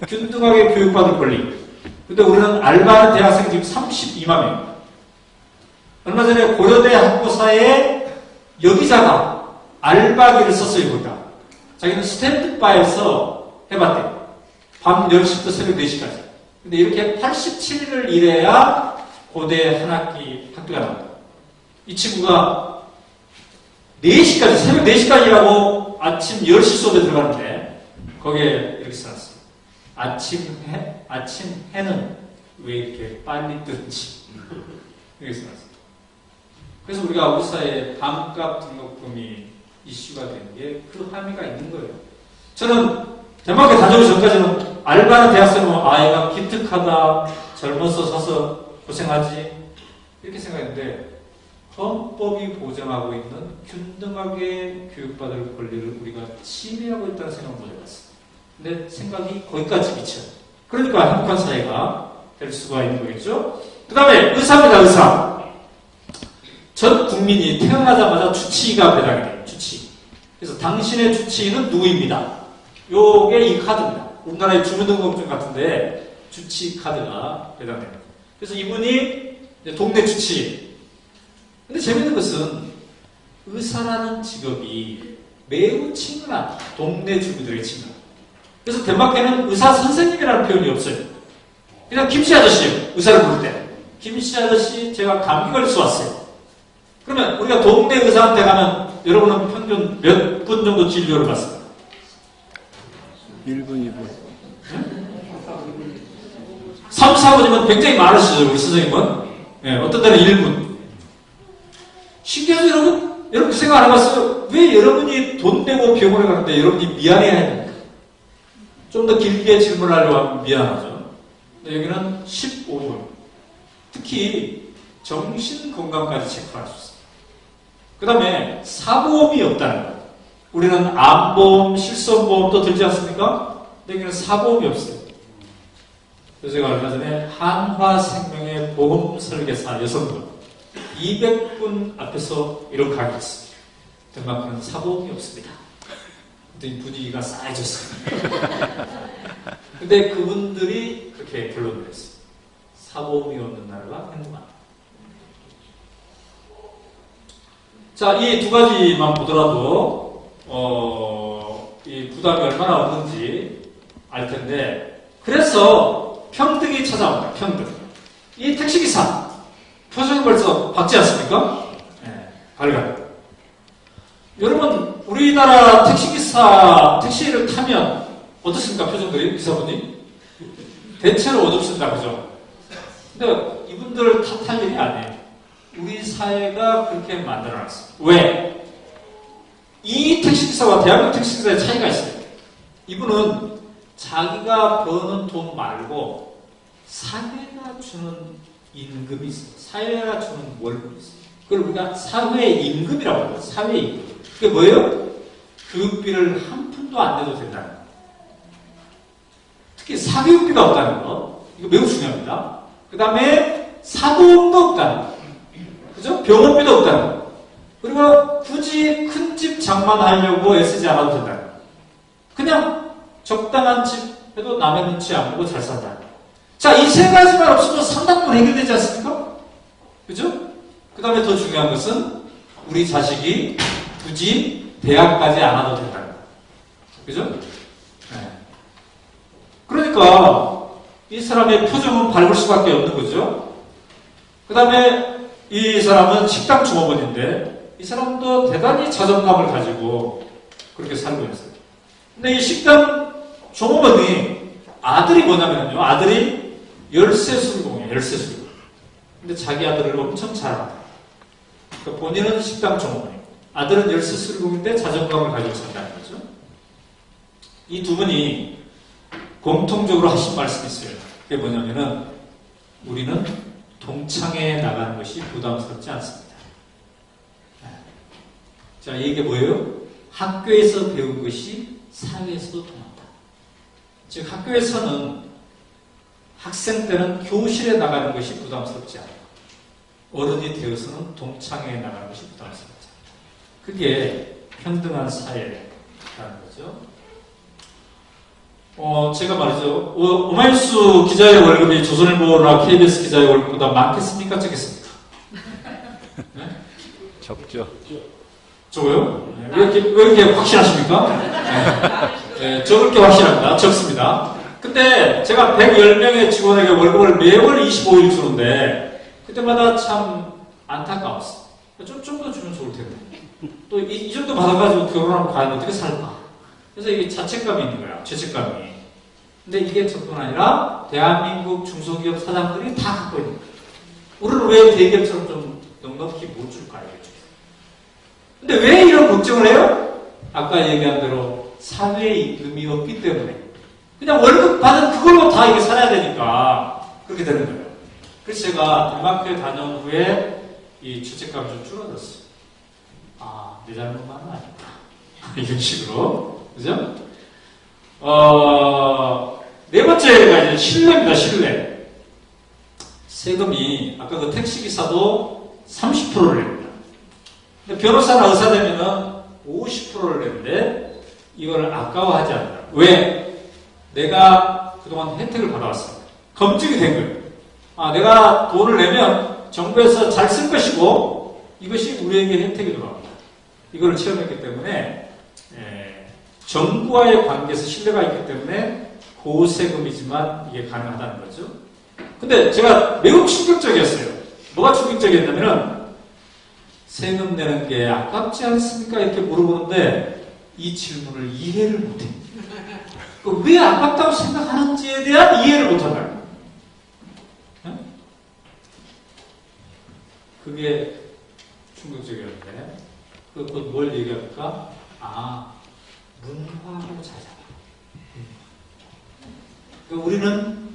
균등하게 교육받을 권리. 근데 우리는 알바하는 대학생이 지금 32만 명. 얼마 전에 고려대 학부사에 여기자가 알바기를 썼어요, 거기다. 자기는 스탠드바에서 해봤대. 밤 10시부터 새벽 4시까지. 근데 이렇게 87일을 일해야 고대 한 학기 학교가 나온다. 이 친구가 4시까지, 새벽 4시까지 일하고 아침 10시 수업에 들어가는데, 거기에 이렇게 써놨어요. 아침 해는 왜 이렇게 빨리 뜨는지. 이렇게 써놨어요. 그래서 우리가 우리 사회에 밤값 등록금이 이슈가 된 게 그 함의가 있는 거예요. 저는 대학에 다녀오기 전까지는 알바는 대학생은 아이가 기특하다, 젊어서 서서 고생하지, 이렇게 생각했는데, 헌법이 보장하고 있는 균등하게 교육받을 권리를 우리가 침해하고 있다는 생각을 못 해봤어요. 근데 생각이 거기까지 미쳐요. 그러니까 행복한 사회가 될 수가 있는 거겠죠? 그 다음에 의사입니다, 의사. 전 국민이 태어나자마자 주치의가 배당이 돼요, 주치의. 그래서 당신의 주치의는 누구입니다. 요게 이 카드입니다. 우리나라의 주민등록증 같은데 주치의 카드가 배당됩니다. 그래서 이분이 동네 주치의. 근데 재밌는 것은 의사라는 직업이 매우 친근한 동네 주민들에게 친근한. 그래서 덴마크에는 의사 선생님이라는 표현이 없어요. 그냥 김씨 아저씨예요. 의사를 부를 때. 김씨 아저씨 제가 감기 걸려서 왔어요. 그러면 우리가 동네 의사한테 가면 여러분은 평균 몇 분 정도 진료를 받습니까? 1분, 2분. 3, 4분이면 굉장히 많으시죠, 우리 선생님은. 네, 어떤 때는 1분. 신기하죠, 여러분? 여러분 그 생각 안 해봤어요? 왜 여러분이 돈 내고 병원에 가는데 여러분이 미안해야 됩니까? 좀 더 길게 질문하려고 하면 미안하죠. 근데 여기는 15분. 특히 정신건강까지 체크할 수 있습니다. 그 다음에 사보험이 없다는 거예요. 우리는 암보험, 실손보험도 들지 않습니까? 근데 여기는 사보험이 없어요. 그래서 제가 얼마 전에 한화생명의 보험 설계사 여성분 200분 앞에서 이런 강의를 했습니다. 덴마크는 사보험이 없습니다. 그랬더니 분위기가 싸해졌습니다. 근데 그분들이 그렇게 결론을 했어요. 사보험이 없는 나라가 행복하다. 자, 이 두 가지만 보더라도 이 부담이 얼마나 없는지 알 텐데, 그래서 평등이 찾아옵니다. 평등. 이 택시기사 표정이 벌써 밝지 않습니까? 네, 밝아요. 여러분, 우리나라 택시기사 택시를 타면 어떻습니까? 표정들이 기사분이 대체로 어둡습니다. 그죠? 근데 이분들 탓할 일이 아니에요. 우리 사회가 그렇게 만들어놨어요. 왜? 이 택시기사와 대한민국 택시기사의 차이가 있어요. 이분은 자기가 버는 돈 말고 사회가 주는 임금이 있어요. 사회가 주는 월급이 있어요. 그걸 우리가 사회임금이라고 합니다. 사회임금. 그게 뭐예요? 교육비를 한 푼도 안 내도 된다는 거. 특히 사교육비가 없다는 거. 이거 매우 중요합니다. 그 다음에 사보험도 없다는 거. 그죠? 병원비도 없다는 거. 그리고 굳이 큰 집 장만하려고 애쓰지 않아도 된다는 거. 그냥 적당한 집 해도 남의 눈치 안 보고 잘 산다는 거. 자, 이 세 가지만 없으면 상당분 해결되지 않습니까? 그죠? 그 다음에 더 중요한 것은 우리 자식이 굳이 대학까지 안 와도 된다는 거. 그죠? 네. 그러니까 이 사람의 표정은 밝을 수밖에 없는 거죠. 그 다음에 이 사람은 식당 종업원인데 이 사람도 대단히 자존감을 가지고 그렇게 살고 있어요. 근데 이 식당 종업원이 아들이 뭐냐면요. 아들이 열쇠술공이에요. 열쇠술공. 근데 자기 아들을 엄청 잘한다. 그러니까 본인은 식당 종업원이고 아들은 열쇠술공인데 자존감을 가지고 산다는 거죠. 이 두 분이 공통적으로 하신 말씀이 있어요. 그게 뭐냐면은 우리는 동창회에 나가는 것이 부담스럽지 않습니다. 자, 이게 뭐예요? 학교에서 배운 것이 사회에서도 통한다. 즉 학교에서는 학생 때는 교실에 나가는 것이 부담스럽지 않아요. 어른이 되어서는 동창회에 나가는 것이 부담스럽지 않다. 그게 평등한 사회라는 거죠. 제가 말이죠. 오마이뉴스 기자의 월급이 조선일보나 KBS 기자의 월급보다 많겠습니까? 적겠습니까? 네? 적죠. 적어요? 네. 왜 이렇게 확실하십니까? 네. 적을 게 확실합니다. 적습니다. 근데 제가 110명의 직원에게 월급을 매월 25일 주는데, 그때마다 참 안타까웠어. 좀 더 주면 좋을 텐데. 또 이 정도 받아가지고 결혼하고 가면 어떻게 살까? 그래서 이게 자책감이 있는 거야. 죄책감이. 근데 이게 저뿐 아니라 대한민국 중소기업 사장들이 다 갖고 있는 거야. 우리는 왜 대기업처럼 좀 넉넉히 못 줄까? 이게. 근데 왜 이런 걱정을 해요? 아까 얘기한 대로 사회의 임금이 없기 때문에. 그냥 월급 받은 그걸로 다 이게 살아야 되니까 그렇게 되는 거예요. 그래서 제가 덴마크에 다녀온 후에 이 죄책감이 좀 줄어들었어요. 내 잘못만은 아니구나. 이런 식으로. 그죠? 네 번째가 이제 신뢰입니다, 신뢰. 세금이, 아까 그 택시기사도 30%를 냅니다. 근데 변호사나 의사 되면은 50%를 내는데, 이걸 아까워하지 않는다. 왜? 내가 그동안 혜택을 받아왔습니다. 검증이 된 거예요. 내가 돈을 내면 정부에서 잘 쓸 것이고, 이것이 우리에게 혜택이 돌아옵니다. 이걸 체험했기 때문에, 정부와의 관계에서 신뢰가 있기 때문에 고세금이지만 이게 가능하다는 거죠. 근데 제가 매우 충격적이었어요. 뭐가 충격적이었냐면은 세금 내는 게 아깝지 않습니까? 이렇게 물어보는데 이 질문을 이해를 못해. 왜 아깝다고 생각하는지에 대한 이해를 못한다. 그게 충격적이었는데 그건 뭘 얘기할까? 문화로 찾아봐. 그러니까 우리는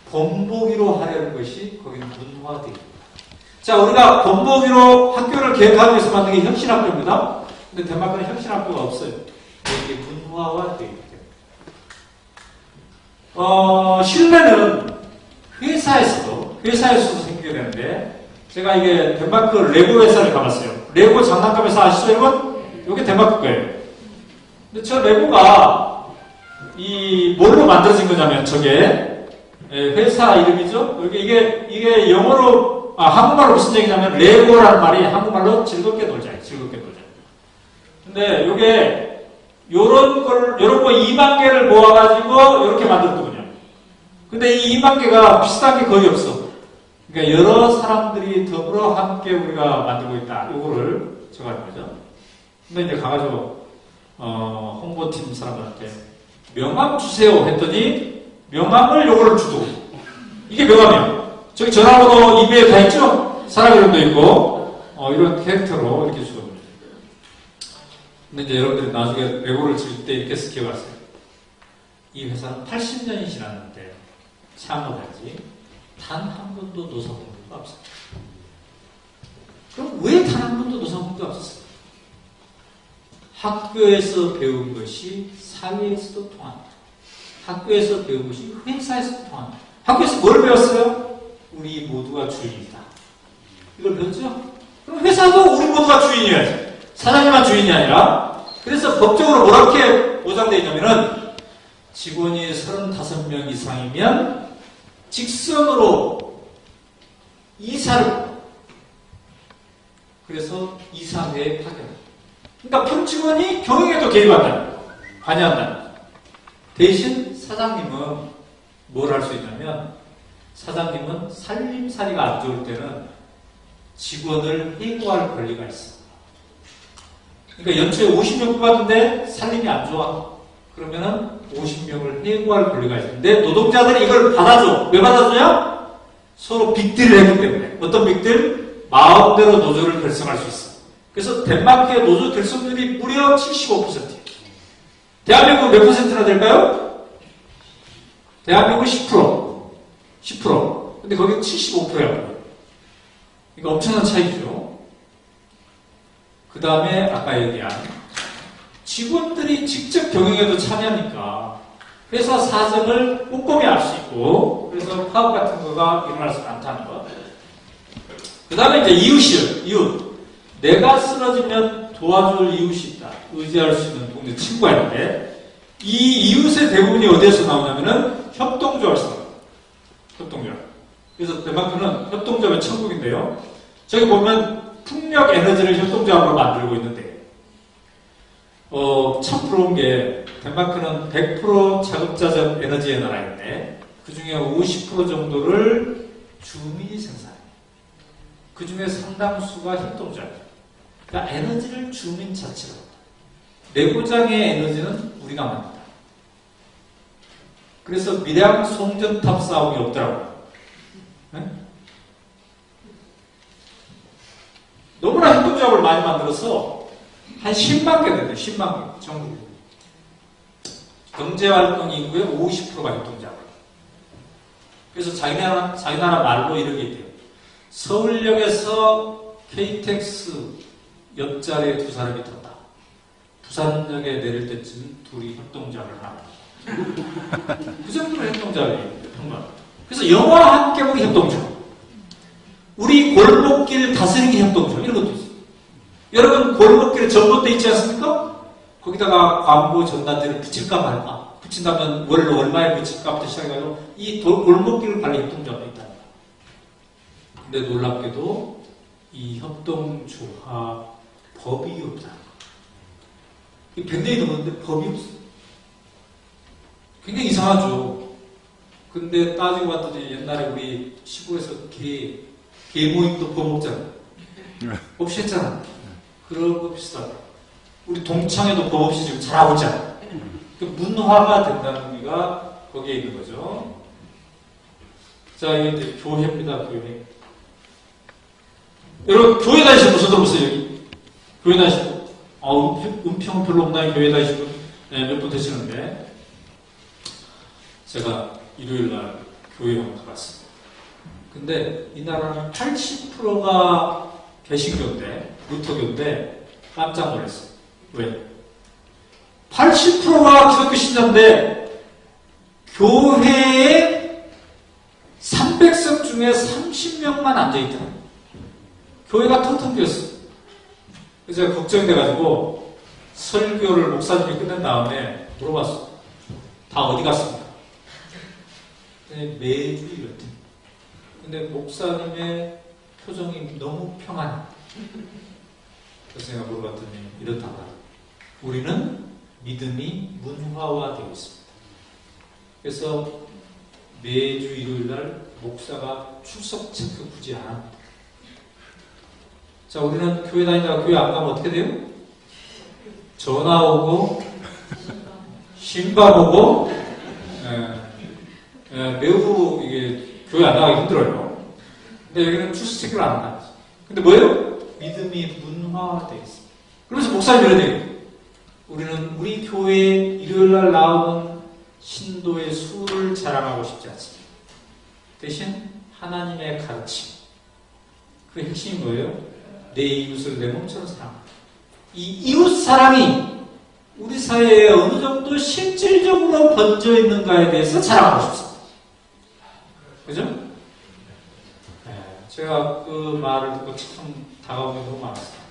본보기로 하려는 것이 거기는 문화대입니다. 자, 우리가 본보기로 학교를 계획하기 위해서 만든 게 혁신학교입니다. 근데 덴마크는 혁신학교가 없어요. 이게 문화화 되어 있기 때문에. 신뢰는 회사에서도 생기게 되는데, 제가 이게 덴마크 레고 회사를 가봤어요. 레고 장난감 회사 아시죠, 여러분? 이게 덴마크 거예요. 근데 저 레고가 뭘로 만들어진 거냐면 저게 회사 이름이죠. 이게 영어로 한국말로 무슨 얘기냐면 레고라는 말이 한국말로 즐겁게 놀자. 근데 요게 요런 거 2만 개를 모아가지고 이렇게 만들었거든요. 근데 이 2만 개가 비슷한 게 거의 없어. 그러니까 여러 사람들이 더불어 함께 우리가 만들고 있다. 요거를 적어가는 거죠. 근데 이제 가가지고 홍보팀 사람들한테 명함 주세요 했더니 명함을 요거를 주고 이게 명함이야. 저기 전화번호 이메일 다 있죠? 사람 이름도 있고 이런 캐릭터로 이렇게 주거든요. 근데 이제 여러분들이 나중에 레고를 지을 때 이렇게 해서 기억하세요. 이 회사는 80년이 지났는데 창업한지 단 한 번도 노사공부가 없었다. 그럼 왜 단 한 번도 노사공부가 없었어요? 학교에서 배운 것이 사회에서도 통합니다. 학교에서 배운 것이 회사에서도 통합니다. 학교에서 뭘 배웠어요? 우리 모두가 주인이다. 이걸 배웠죠? 그럼 회사도 우리 모두가 주인이어야지. 사장님만 주인이 아니라. 그래서 법적으로 뭐렇게 보장되어 있냐면은 직원이 35명 이상이면 직선으로 이사를 그래서 이사회에 파견. 그러니까 평직원이 경영에도 개입한다. 관여한다. 대신 사장님은 뭘 할 수 있냐면 사장님은 살림살이가 안 좋을 때는 직원을 해고할 권리가 있어. 그러니까 연초에 50명 뽑았는데 살림이 안 좋아. 그러면은 50명을 해고할 권리가 있는데 노동자들이 이걸 받아줘. 왜 받아줘요? 서로 빅딜을 했기 때문에. 어떤 빅딜? 마음대로 노조를 결성할 수 있어. 그래서 덴마크의 노조 결성률이 무려 75%. 대한민국 몇 퍼센트나 될까요? 대한민국 10%. 10%. 근데 거기 75%야. 이거 엄청난 차이죠. 그 다음에 아까 얘기한 직원들이 직접 경영에도 참여하니까 회사 사정을 꼼꼼히 알 수 있고 그래서 파업 같은 거가 일어날 수 않다는 것. 그 다음에 이제 이웃. 내가 쓰러지면 도와줄 이웃이 있다. 의지할 수 있는 동네 친구가 있는데 이 이웃의 대부분이 어디에서 나오냐면은 협동조합에서 나와요. 협동조합. 그래서 덴마크는 협동조합의 천국인데요. 저기 보면 풍력 에너지를 협동조합으로 만들고 있는데, 참 부러운 게 덴마크는 100% 자급자족 에너지의 나라인데 그 중에 50% 정도를 주민이 생산해요. 그 중에 상당수가 협동조합이에요. 그러니까 에너지를 주민 자체로. 내고장의 에너지는 우리가 만든다. 그래서 밀양 송전탑 싸움이 없더라고요. 네? 너무나 협동조합을 많이 만들어서 한 10만 개 된대요. 10만 개. 전국에. 경제활동이 있고요. 50%가 협동조합. 그래서 자기 나라 말로 이렇게 있대요. 서울역에서 KTX 옆자리에 두 사람이 탔다. 부산역에 내릴 때쯤 둘이 협동조합을 합니다. 그 정도로 협동조합이에요. 평범. 그래서 영화 함께 보기 협동조합. 우리 골목길 다스리기 협동조합. 이런 것도 있어요. 여러분 골목길에 전봇대 있지 않습니까? 거기다가 광고 전단지를 붙일까 말까. 붙인다면 월로 얼마에 붙일까부터 시작해가지고 이 골목길 관리 협동조합도 있다. 근데 놀랍게도 이 협동조합 법이 없다. 이 100년이 넘었는데 법이 없어. 굉장히 이상하죠. 근데 따지고 봤더니 옛날에 우리 시골에서 개 모임도 법 없잖아. 없이 했잖아. 그런 거 비슷하다. 우리 동창회도 법 없이 지금 잘하고 있잖아. 그 문화가 된다는 의미가 거기에 있는 거죠. 자, 이게 이제 교회입니다, 교회. 여러분, 교회 다니시는 분 손 들어보세요, 여기. 교회 다니시는 분. 은평은 별로 없나요? 교회 다니시는 분? 네, 몇 분 되시는데. 제가 일요일날 교회 한번 가봤습니다. 근데 이 나라는 80%가 개신교인데, 루터교인데, 깜짝 놀랐어요. 왜? 80%가 기독교 신자인데, 교회에 300석 중에 30명만 앉아있더라고요. 교회가 텅텅 비었어요. 그래서 제가 걱정이 돼가지고 설교를 목사님이 끝낸 다음에 물어봤어요. 다 어디 갔습니까? 매주 이랬더니. 근데 목사님의 표정이 너무 평안해. 그래서 제가 물어봤더니 이렇다고 하더라고요. 우리는 믿음이 문화화되어 있습니다. 그래서 매주 일요일날 목사가 출석 체크 굳이 안 합니다. 자, 우리는 교회 다니다가 교회 안 가면 어떻게 돼요? 전화 오고, 신방 오고, 매우 이게 교회 안 나가기 힘들어요. 근데 여기는 출석 체크를 안 한다. 근데 뭐예요? 믿음이 문화화되어 있습니다. 그러면서 목사님이 이러대요. 우리는 우리 교회에 일요일날 나오는 신도의 수를 자랑하고 싶지 않습니다. 대신 하나님의 가르침. 그 핵심이 뭐예요? 내 이웃을 내 몸처럼 사랑한다. 이 이웃 사랑이 우리 사회에 어느 정도 실질적으로 번져 있는가에 대해서 자랑하고 싶습니다. 그죠? 네, 제가 그 말을 듣고 참 다가온 게 너무 많았어요.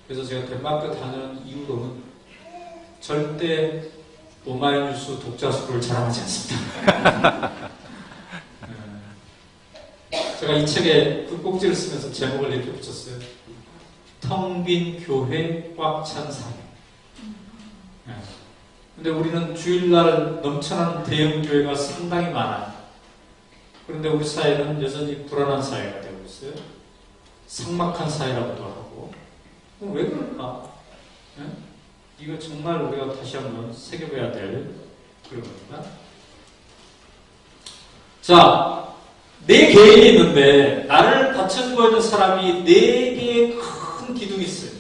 그래서 제가 덴마크 다니는 이후로는 절대 오마이뉴스 독자 수를 자랑하지 않습니다. 제가 이 책에 그 꼭지를 쓰면서 제목을 이렇게 붙였어요. 텅 빈 교회 꽉 찬 사회. 근데 우리는 주일날 넘쳐나는 대형교회가 상당히 많아요. 그런데 우리 사회는 여전히 불안한 사회가 되고 있어요. 삭막한 사회라고도 하고. 왜 그럴까? 이거 정말 우리가 다시 한번 새겨봐야 될 그런 겁니다. 자, 네 개인이 있는데 나를 받쳐주고 있는 사람이 네 개의 큰 기둥이 있어요.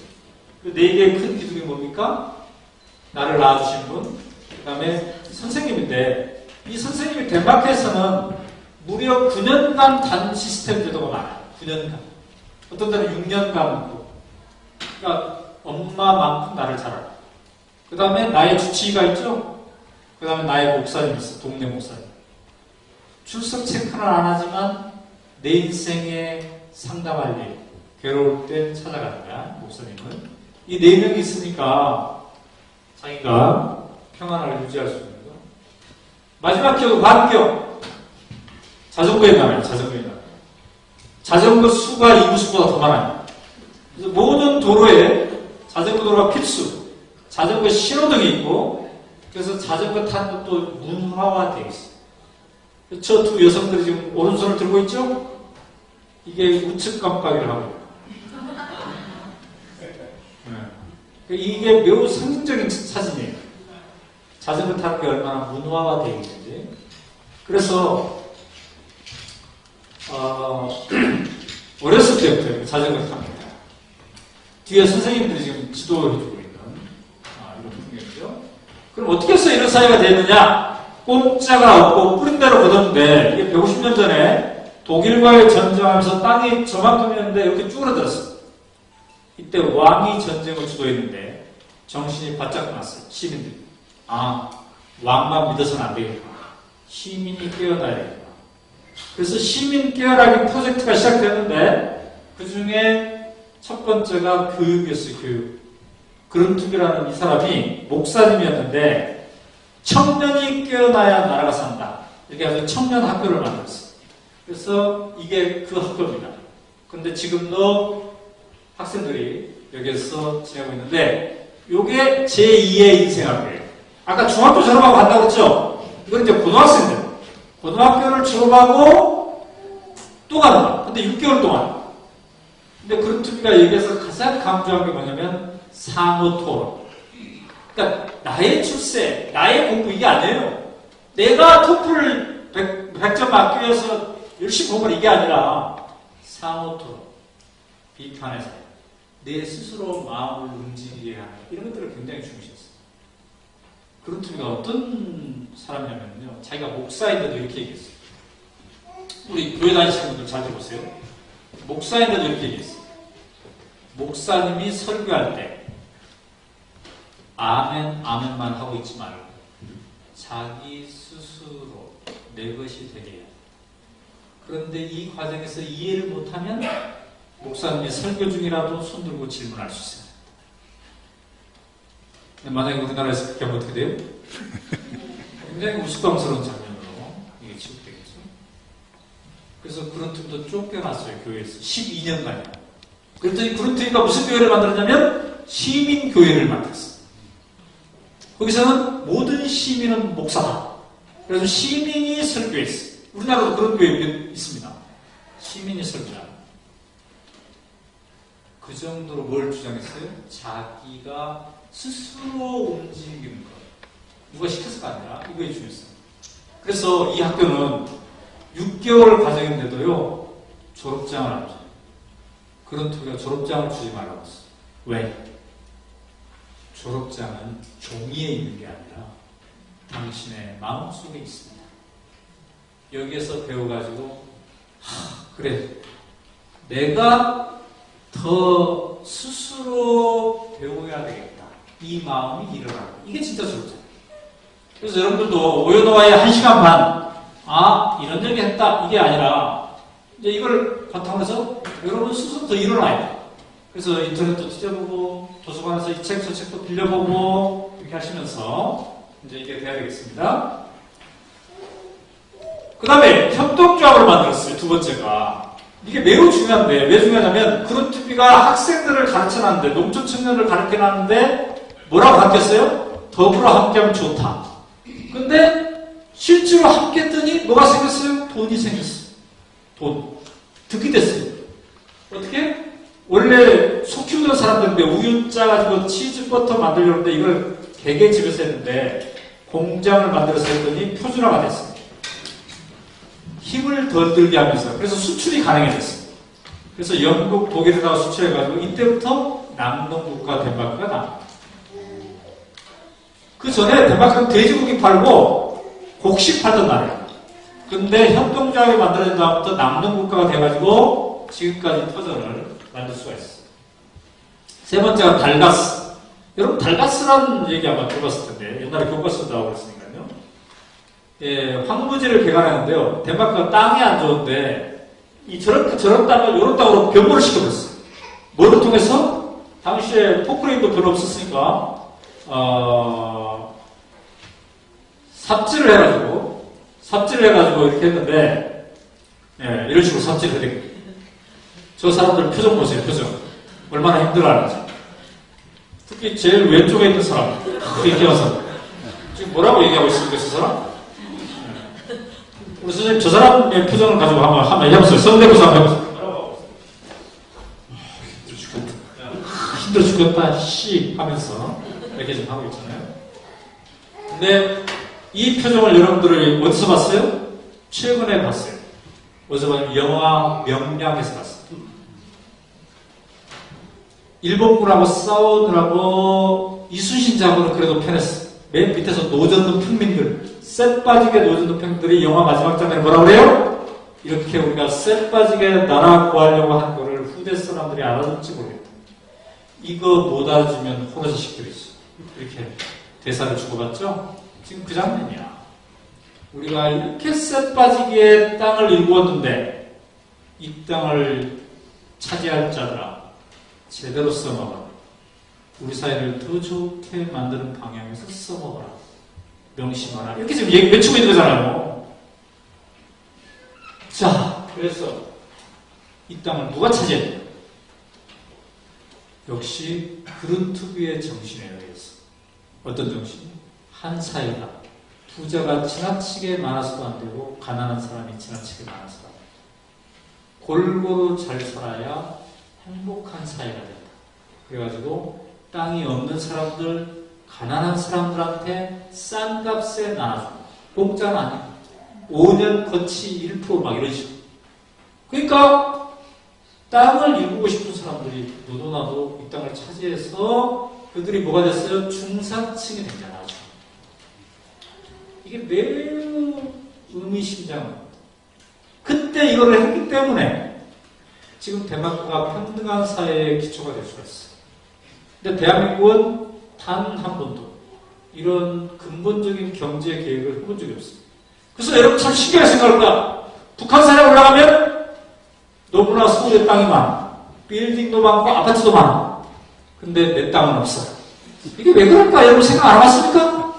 그 네 개의 큰 기둥이 뭡니까? 나를 낳아주신 분, 그 다음에 선생님인데 이 선생님이 덴마크에서는 무려 9년간 단 시스템 제도가 많아요. 9년간. 어떤 때는 6년간 있고. 그러니까 엄마만큼 나를 잘 알아. 그 다음에 나의 주치의가 있죠? 그 다음에 나의 목사님이 있어. 동네 목사님. 출석 체크는 안 하지만 내 인생에 상담할 일, 괴로울 때 찾아가는 거야, 목사님은. 이 네 명이 있으니까 자기가 평안을 유지할 수 있는 거. 마지막 기억, 반기억. 자전거에 나와요. 자전거 수가 인구 수보다 더 많아요. 그래서 모든 도로에 자전거 도로가 필수. 자전거 신호등이 있고, 그래서 자전거 타는 것도 문화화되어 있어요. 저 두 여성들이 지금 오른손을 들고 있죠? 이게 우측 깜빡이를 하고 이게 매우 상징적인 사진이에요. 자전거 타는 게 얼마나 문화화되어 있는지. 그래서 어렸을 때부터 자전거를 탑니다. 뒤에 선생님들이 지금 지도해주고 있는 이런 풍경이죠. 그럼 어떻게 해서 이런 사회가 되느냐? 꼼짝을 없고 뿌린 대로 걷었는데 이게 150년 전에 독일과의 전쟁하면서 땅이 저만큼이었는데 이렇게 쭈그러들었어요. 이때 왕이 전쟁을 주도했는데 정신이 바짝 났어요. 시민들이. 왕만 믿어서는 안 되겠구나. 시민이 깨어나야 되겠구나. 그래서 시민 깨어나기 프로젝트가 시작되었는데 그 중에 첫 번째가 교육이었어요. 교육. 그룬투비라는 이 사람이 목사님이었는데 청년이 깨어나야 나라가 산다. 이렇게 해서 청년 학교를 만들었어요. 그래서 이게 그 학교입니다. 그런데 지금도 학생들이 여기에서 지내고 있는데 이게 제2의 인생학교예요. 아까 중학교 졸업하고 간다고 했죠? 이건 이제 고등학생들. 고등학교를 졸업하고 또 가는 거야. 근데 6개월 동안. 근데 그룬투비가 여기에서 가장 강조한 게 뭐냐면 상호토론. 그러니까 나의 출세, 나의 공부 이게 아니에요. 내가 토플 100점 맞기 위해서 열심히 공부를 이게 아니라 상호토론, 비판에서 내 스스로 마음을 움직이게 하는 이런 것들을 굉장히 중시했어요. 그룬투비가 어떤 사람이냐면요. 자기가 목사인데도 이렇게 얘기했어요. 우리 교회 다니시는 분들 잘 들어보세요. 목사인데도 이렇게 얘기했어요. 목사님이 설교할 때 아멘, 아멘만 하고 있지 말고 자기 스스로 내 것이 되게 해야 돼. 그런데 이 과정에서 이해를 못하면 목사님이 설교 중이라도 손들고 질문할 수 있어요. 근데 만약에 우리나라에서 그렇게 하면 어떻게 돼요? 굉장히 우스꽝스러운 장면으로 이게 취급되겠죠. 그래서 그룬투비도 쫓겨났어요. 교회에서 12년간이요. 그랬더니 그룬투비가 무슨 교회를 만들었냐면 시민교회를 만들었어요. 거기서는 모든 시민은 목사다. 그래서 시민이 설교했어요. 우리나라도 그런 교회 있습니다. 시민이 설교하는. 그 정도로 뭘 주장했어요? 자기가 스스로 움직이는 것. 누가 시켜서가 아니라 이거에 중요했어요. 그래서 이 학교는 6개월 과정인데도요. 졸업장을 안 줘요. 그룬투비가 졸업장을 주지 말라고 했어요. 왜? 졸업장은 종이에 있는 게 아니라 당신의 마음속에 있습니다. 여기에서 배워가지고 그래 내가 더 스스로 배워야 되겠다. 이 마음이 일어나고 이게 진짜 졸업장. 그래서 여러분들도 오연호와의 1시간 반 이런 얘기 했다 이게 아니라 이제 이걸 바탕으로 해서 여러분 스스로 더 일어나야 돼. 그래서 인터넷도 뒤져보고 도서관에서 이 책 저 책도 빌려보고 이렇게 하시면서 이제 이게 돼야 되겠습니다. 그 다음에 협동조합을 만들었어요. 두 번째가 이게 매우 중요한데 왜 중요하냐면 그룬투비가 학생들을 가르쳐놨는데 농촌 청년을 가르쳐놨는데 뭐라고 가르쳤어요? 더불어 함께하면 좋다. 근데 실제로 함께 했더니 뭐가 생겼어요? 돈이 생겼어요. 돈. 득이 됐어요. 어떻게? 원래 소 키우던 사람들인데 우유 짜가지고 치즈버터 만들려고 했는데 이걸 개개 집에서 했는데 공장을 만들어서 했더니 표준화가 됐어요. 힘을 덜 들게 하면서 그래서 수출이 가능해졌어요. 그래서 영국, 독일에다가 수출해가지고 이때부터 남동국가 덴마크가 나옵니다. 그 전에 덴마크는 돼지고기 팔고 곡식 팔던 나라예요. 근데 협동조합이 만들어진 다음부터 남동국가가 돼가지고 지금까지 터전을 만들 수가 있어요. 세 번째가 달가스. 여러분 달가스라는 얘기 아마 들어봤을 텐데 옛날에 교과서도 나오고 그랬으니까요. 예, 황무지를 개발하는데요. 덴마크가 땅이 안 좋은데 저런 땅을 요런 땅으로 변모를 시켜버렸어요. 뭐를 통해서? 당시에 포크레인도 별로 없었으니까 삽질을 해가지고 이렇게 했는데, 예, 이런 식으로 삽질을 해야 되겠다. 저 사람들 표정 보세요, 표정. 얼마나 힘들어하는지. 특히 제일 왼쪽에 있는 사람, 이렇게 와서. 지금 뭐라고 얘기하고 있습니까, 저 사람? 우리 선생님, 저 사람의 표정을 가지고 한번 해보세요. 성대모사 한번 해보세요. 뭐라고 하고 있어요? 힘들어 죽겠다, 씨 하면서 이렇게 좀 하고 있잖아요. 근데 이 표정을 여러분들이 어디서 봤어요? 최근에 봤어요. 어디서 봤냐면 영화 명량에서 봤어요. 일본군하고 싸우느라고 이순신 장군은 그래도 편했어. 맨 밑에서 노젓는 평민들, 쎄 빠지게 노젓는 평민들이 영화 마지막 장면에 뭐라 그래요? 이렇게 우리가 쎄 빠지게 나라 구하려고 한 거를 후대 사람들이 알아듣지 모르겠다. 이거 못 알아주면 호러 자식들이 있어. 이렇게 대사를 주고받죠? 지금 그 장면이야. 우리가 이렇게 쎄 빠지게 땅을 일구었는데 이 땅을 차지할 자들아 제대로 써먹어라. 우리 사회를 더 좋게 만드는 방향에서 써먹어라. 명심하라. 이렇게 지금 외치고 있는 거잖아요. 자, 그래서 이 땅을 누가 차지했냐? 역시 그룬트비의 정신에 의해서. 어떤 정신? 한 사회가 부자가 지나치게 많아서도 안 되고 가난한 사람이 지나치게 많아서도 안 되고 골고루 잘 살아야 행복한 사회가 된다. 그래가지고 땅이 없는 사람들, 가난한 사람들한테 싼 값에 나눠준다. 공짜는 아니야. 5년 거치 1% 막 이런 식으로. 그러니까 땅을 일구고 싶은 사람들이 너도나도 이 땅을 차지해서 그들이 뭐가 됐어요? 중산층이 됐잖아. 이게 매우 의미심장한 겁니다. 그때 이거를 했기 때문에 지금 덴마크가 평등한 사회의 기초가 될 수가 있어요. 근데 대한민국은 단 한 번도 이런 근본적인 경제 계획을 해본 적이 없어요. 그래서 여러분 참 신기하게 생각합니다. 북한산에 올라가면 너무나 서울에 땅이 많아. 빌딩도 많고 아파트도 많아. 근데 내 땅은 없어. 이게 왜 그럴까? 여러분 생각 안 해봤습니까?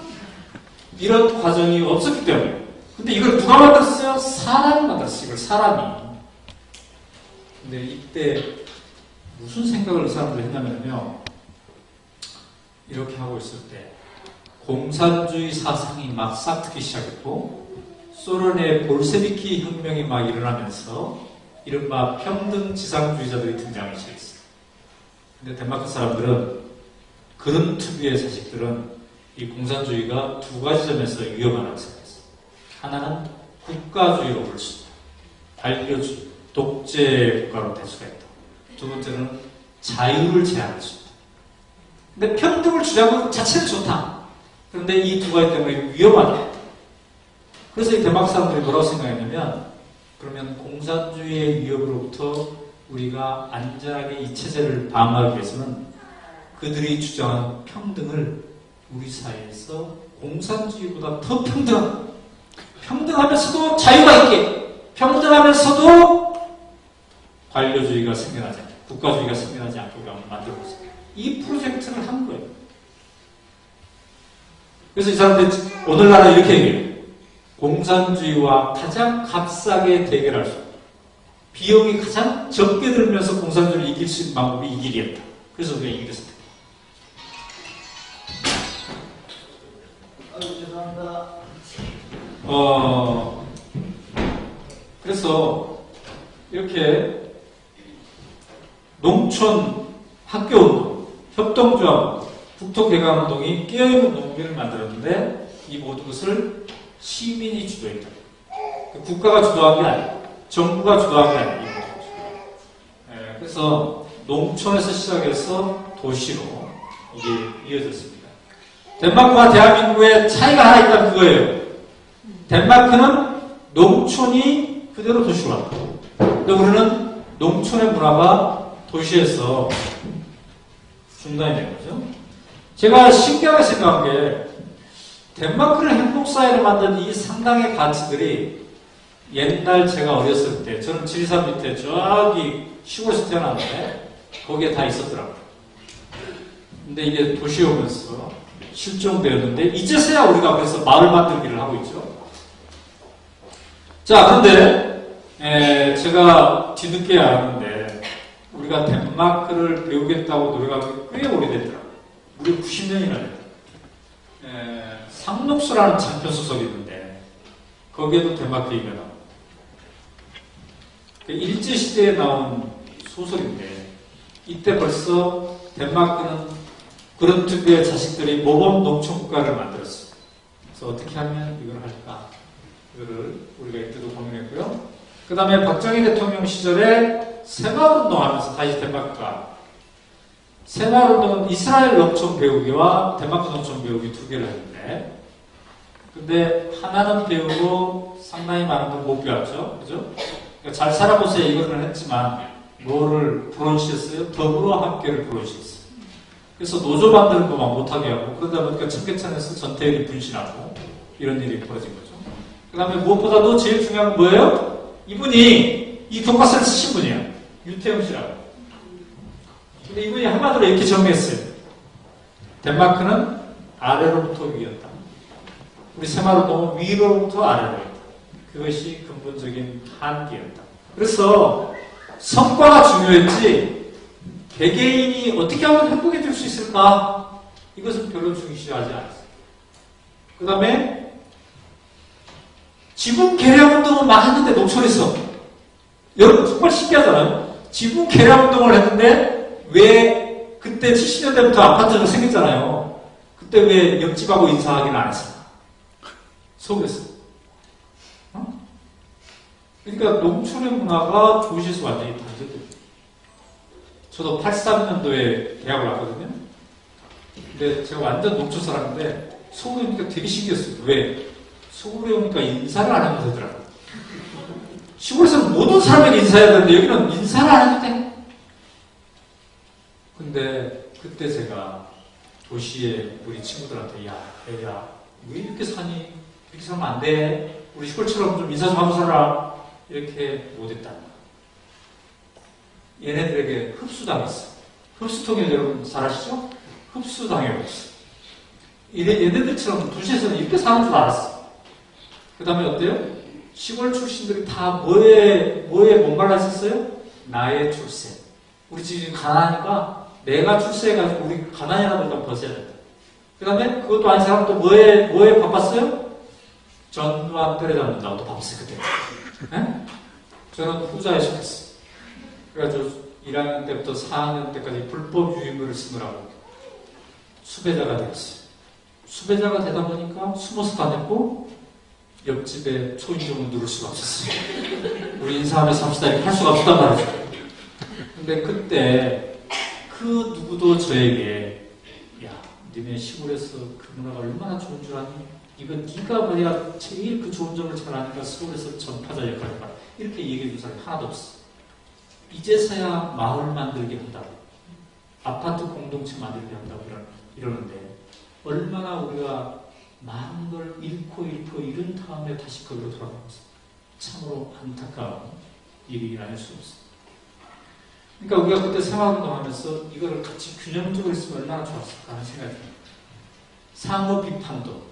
이런 과정이 없었기 때문에. 근데 이걸 누가 만들었어요? 사람이 만들었어요. 이걸 사람이. 근데 이때 무슨 생각을 사람들이 했냐면요. 이렇게 하고 있을 때 공산주의 사상이 막 싹트기 시작했고 소련의 볼세비키 혁명이 막 일어나면서 이른바 평등지상주의자들이 등장하기 시작했어요. 근데 덴마크 사람들은 그룬트비의 자식들은 이 공산주의가 두 가지 점에서 위험하다고 생각했어요. 하나는 국가주의로 볼 수 있다. 반려주의, 독재 국가로 될 수가 있다. 두 번째는 자유를 제한할 수 있다. 근데 평등을 주장하는 것 자체는 좋다. 그런데 이 두 가지 때문에 위험하다. 그래서 이 덴마크 사람들이 뭐라고 생각했냐면 그러면 공산주의의 위협으로부터 우리가 안전하게 이 체제를 방어하기 위해서는 그들이 주장하는 평등을 우리 사회에서 공산주의보다 더 평등하면서도 자유가 있게, 평등하면서도 관료주의가 생겨나지 않게, 국가주의가 생겨나지 않게 만들어보세요. 이 프로젝트를 한 거예요. 그래서 이 사람들이 오늘날은 이렇게 얘기해요. 공산주의와 가장 값싸게 대결할 수 있다. 비용이 가장 적게 들면서 공산주의를 이길 수 있는 방법이 이 길이었다. 그래서 우리가 이기게 됐습니다. 죄송합니다. 그래서 이렇게 농촌 학교운동, 협동조합, 국토개방운동이 깨어있는 농민을 만들었는데 이 모든 것을 시민이 주도했다. 국가가 주도한 게 아니고 정부가 주도한 게 아니고 그래서 농촌에서 시작해서 도시로 이게 이어졌습니다. 덴마크와 대한민국의 차이가 하나 있다는 그거예요. 덴마크는 농촌이 그대로 도시로 왔다. 근데 우리는 농촌의 문화가 도시에서 중단이 된 거죠. 제가 신기하게 생각한 게 덴마크를 행복사회로 만든 이 상당의 가치들이 옛날 제가 어렸을 때 저는 지리산 밑에 저기 시골에서 태어났는데 거기에 다 있었더라고요. 근데 이게 도시에 오면서 실종되었는데 이제서야 우리가 그래서 마을 만들기를 하고 있죠. 자, 그런데 제가 뒤늦게 알았는데 우리가 덴마크를 배우겠다고 노력한 게 꽤 오래됐더라고요. 무려 90년이나 됐어요. 상록수라는 장편소설이 있는데 거기에도 덴마크 얘기가 나옵니다. 일제시대에 나온 소설인데 이때 벌써 덴마크는 그런 특유의 자식들이 모범 농촌국가를 만들었어요. 그래서 어떻게 하면 이걸 할까? 이거를 우리가 이때도 고민했고요. 그 다음에 박정희 대통령 시절에 새마을운동 하면서 다시 덴마크가 새마을운동은 이스라엘 농촌 배우기와 덴마크 농촌 배우기 두 개를 했는데 근데 하나는 배우고 상당히 많은 걸 못 배웠죠. 그죠? 그러니까 잘 살아보세요 이거는 했지만 뭐를 불온시했어요? 더불어 함께를 불온시했어요. 그래서 노조 만드는 것만 못하게 하고 그러다 보니까 청계천에서 전태일이 분신하고 이런 일이 벌어진 거죠. 그 다음에 무엇보다도 제일 중요한 건 뭐예요? 이분이 이 교과서를 쓰신 분이에요. 유태영 씨라고. 근데 이분이 한마디로 이렇게 정리했어요. 덴마크는 아래로부터 위였다. 우리 새마을운동은 위로부터 아래로였다. 그것이 근본적인 한계였다. 그래서 성과가 중요했지 개개인이 어떻게 하면 행복해질 수 있을까? 이것은 별로 중시하지 않았어요. 그 다음에 지분 개량운동을 막 했는데 농촌에서 여러분 정말 신기하잖아요. 지분 개량운동을 했는데 왜 그때 70년대부터 아파트가 생겼잖아요. 그때 왜 옆집하고 인사하기는 안 했을까? 서울에서. 그러니까 농촌의 문화가 조시에서 완전히 단절돼요. 저도 83년도에 대학을 왔거든요. 근데 제가 완전 농촌 사람인데 서울에 오니까 되게 신기했어요. 왜? 서울에 오니까 인사를 안 하면 되더라고요. 시골에서는 모든 사람에게 인사해야 되는데 여기는 인사를 안 해도 돼. 근데 그때 제가 도시에 우리 친구들한테 야, 애야, 왜 이렇게 사니? 이렇게 살면 안 돼. 우리 시골처럼 좀 인사 좀 하고 살아. 이렇게 못했다. 얘네들에게 흡수당했어. 흡수통일 여러분 잘 아시죠? 흡수당해버렸어. 얘네들처럼 도시에서는 이렇게 사는 줄 알았어. 그 다음에 어때요? 시골 출신들이 다 뭐에 목말라 있었어요? 나의 출세. 우리 집이 가난하니까 내가 출세해가지고 우리 가난이라도 일단 벗어야 된다. 그 다음에 그것도 아닌 사람 또 뭐에 바빴어요? 전두환 때려잡는다고 또 바빴어요, 그때. 네? 저는 후자에 속했어요. 그래가지고 1학년 때부터 4학년 때까지 불법 유인물을 쓰느라고 수배자가 되었어요. 수배자가 되다 보니까 숨어서 다녔고 옆집에 초인종을 누를 수가 없었어요. 우리 인사하면서 합시다 이렇게 할 수가 없단 말이죠. 근데 그때 그 누구도 저에게 야, 니네 시골에서 그 문화가 얼마나 좋은 줄 아니? 이거 네가 뭐야 제일 그 좋은 점을 잘 아니까 서울에서 전파자 역할을 봐. 이렇게 얘기해 준 사람이 하나도 없어. 이제서야 마을 만들게 한다고 아파트 공동체 만들게 한다고 이러는데 얼마나 우리가 많은 걸 잃고 이런 다음에 다시 거기로 돌아가면서 참으로 안타까운 일이 아닐 수 없습니다. 그러니까 우리가 그때 생활운동 하면서 이거를 같이 균형적으로 했으면 얼마나 좋았을까 하는 생각이 듭니다. 상호 비판도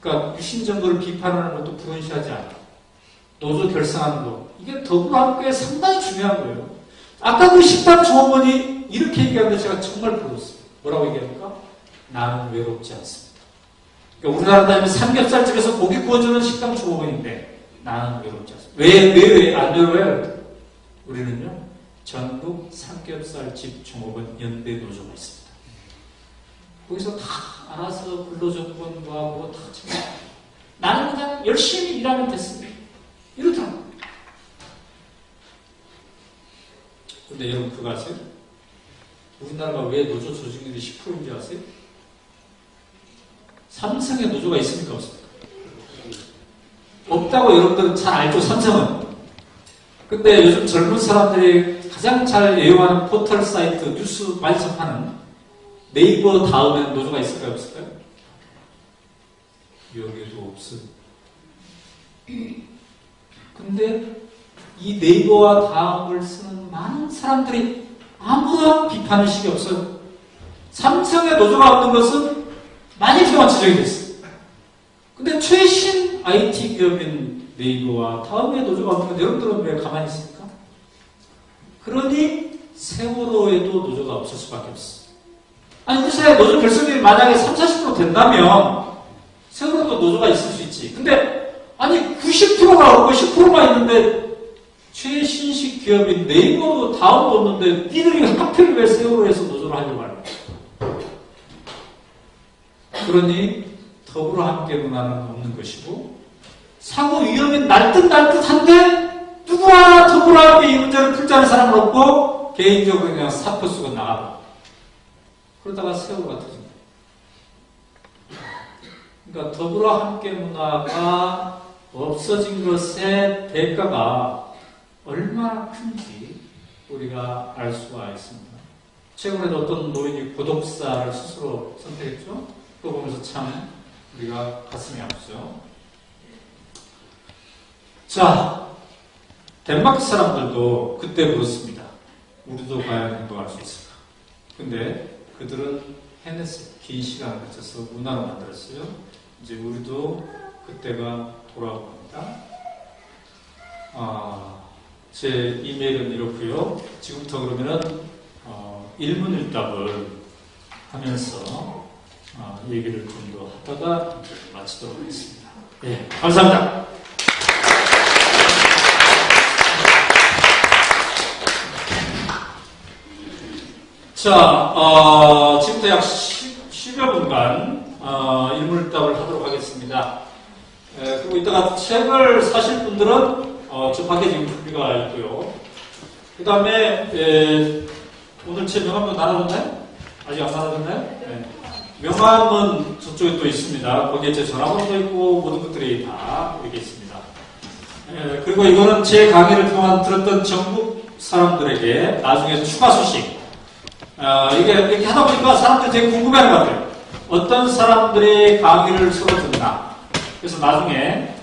그러니까 유신정부를 비판하는 것도 불운시하지 않고 노조 결성하는 거 이게 더불어함께 상당히 중요한 거예요. 아까 그 식당 종업원이 이렇게 얘기하는데 제가 정말 부러웠어요. 뭐라고 얘기합니까? 나는 외롭지 않습니다. 그러니까 우리나라 다니면 삼겹살집에서 고기 구워주는 식당 종업원인데 나는 외롭지 않습니다. 왜 안 외로워요? 우리는요 전국 삼겹살집 종업원 연대 노조가 있습니다. 거기서 다 알아서 근로조건과 뭐 다 정말 나는 그냥 열심히 일하면 됐습니다. 이렇더라고요. 근데 여러분 그거 아세요? 우리나라가 왜 노조 조직률이 10%인지 아세요? 삼성에 노조가 있습니까? 없습니까? 없다고 여러분들은 잘 알죠, 삼성은. 근데 요즘 젊은 사람들이 가장 잘 애용하는 포털 사이트, 뉴스 많이 접하는 네이버 다음에는 노조가 있을까요? 없을까요? 여기에도 없습니다. 근데 이 네이버와 다음을 쓰는 많은 사람들이 아무런 비판의식이 없어요. 삼성의 노조가 없는 것은 많이 필요한 지적이 됐어요. 근데 최신 IT 기업인 네이버와 다음에 노조가 없는 건 여러분들은 왜 가만히 있습니까? 그러니 세월호에도 노조가 없을 수밖에 없어. 아니, 회사에 노조 결성률이 만약에 30, 40% 된다면 세월호도 노조가 있을 수 있지. 근데 아니 90%가 없고 10%만 있는데 최신식 기업인 네이버도 다음도 없는데 니들이 하필 왜 세월호에서 노조를 하려고 하는 거야? 그러니 더불어 함께 문화는 없는 것이고 사고 위험이 날듯한데 누구나 더불어 함께 이 문제를 풀자는 사람은 없고 개인적으로 그냥 사표 쓰고 나가고 그러다가 세월호가 터집니다. 그러니까 더불어 함께 문화가 없어진 것의 대가가 얼마나 큰지 우리가 알 수가 있습니다. 최근에도 어떤 노인이 고독사를 스스로 선택했죠. 그거 보면서 참 우리가 가슴이 아프죠. 자, 덴마크 사람들도 그때 물었습니다. 우리도 과연 행동할 수 있을까? 근데 그들은 해냈어요. 긴 시간을 거쳐서 문화로 만들었어요. 이제 우리도 그때가 돌아올 겁니다. 제 이메일은 이렇고요. 지금부터 그러면은 일문일답을 하면서 얘기를 좀 더 하다가 마치도록 하겠습니다. 네, 감사합니다. 자, 지금부터 약 10여 분간 일문일답을 하도록 하겠습니다. 그리고 이따가 책을 사실 분들은 저 밖에 지금 준비가 있고요. 그 다음에 오늘 제 명함도 나눠줬나요? 아직 안 나눠줬나요? 네. 명함은 저쪽에 또 있습니다. 거기에 제 전화번호도 있고 모든 것들이 다 여기 있습니다. 그리고 이거는 제 강의를 통한 들었던 전국 사람들에게 나중에 추가 소식. 이게 이렇게 하다 보니까 사람들이 되게 궁금해하는 것 같아요. 어떤 사람들이 강의를 서로 듣나. 그래서 나중에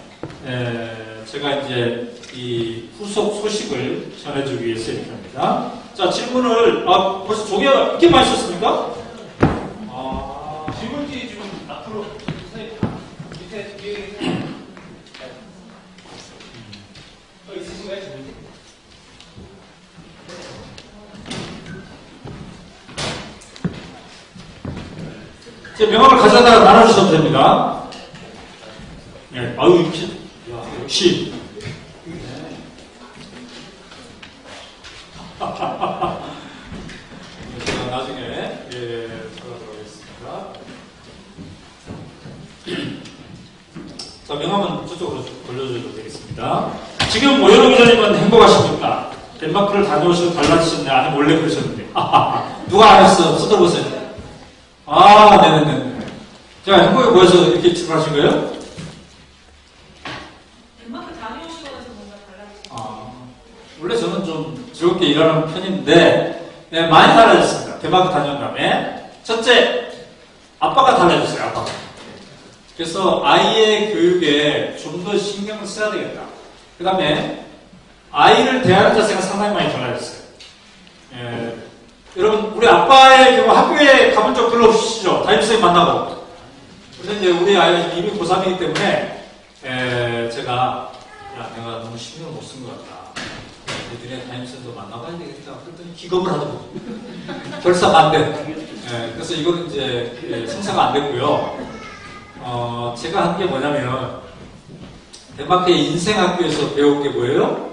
제가 이제 이 후속 소식을 전해주기 위해서 이렇게 합니다. 자, 질문을 벌써 조개가 이렇게 많이 썼습니까? 질문지 지금 앞으로 밑에 뒤에 있으신가요, 질문지? 제 명함을 가져다가 나눠주셔도 됩니다. 네, 아유, 이렇게. 야, 역시. 제가 나중에, 들어가도록 하겠습니다. 자, 명함은 저쪽으로 돌려줘도 되겠습니다. 지금 오연호 기자님은 행복하십니까? 덴마크를 다녀오셔서 달라지셨네. 아니, 원래 그러셨는데. 누가 안 했어? 써들어보세요. 네네네. 자, 행복에 모여서 이렇게 출발하신 거예요? 덴마크 다녀오시고 나서 뭔가 달라지셨어요? 원래 저는 좀 즐겁게 일하는 편인데, 네, 많이 달라졌습니다. 덴마크 다녀온 다음에. 첫째, 아빠가 달라졌어요, 아빠가. 그래서 아이의 교육에 좀 더 신경을 써야 되겠다. 그 다음에, 아이를 대하는 자세가 상당히 많이 달라졌어요. 여러분, 우리 아빠의 경우 학교에 가본 적 별로 없으시죠? 담임선생님 만나고. 그래서 이제 우리 아이가 이미 고3이기 때문에, 제가, 내가 너무 신경을 못 쓴 것 같다. 니네 담임선생님도 만나봐야 되겠다. 그랬더니 기겁을 하더라고요. 결사가 안 돼. 그래서 이거는 이제 성사가 안 됐고요. 제가 한 게 뭐냐면, 덴마크의 인생학교에서 배운 게 뭐예요?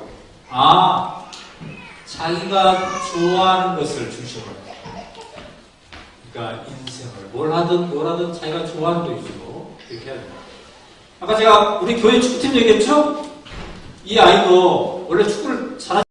자기가 좋아하는 것을 중심으로 해요. 그러니까 인생을 뭘 하든 자기가 좋아하는 거 위주로 이렇게 해야 됩니다. 아까 제가 우리 교회 축구팀 얘기했죠? 이 아이도 원래 축구를 잘하는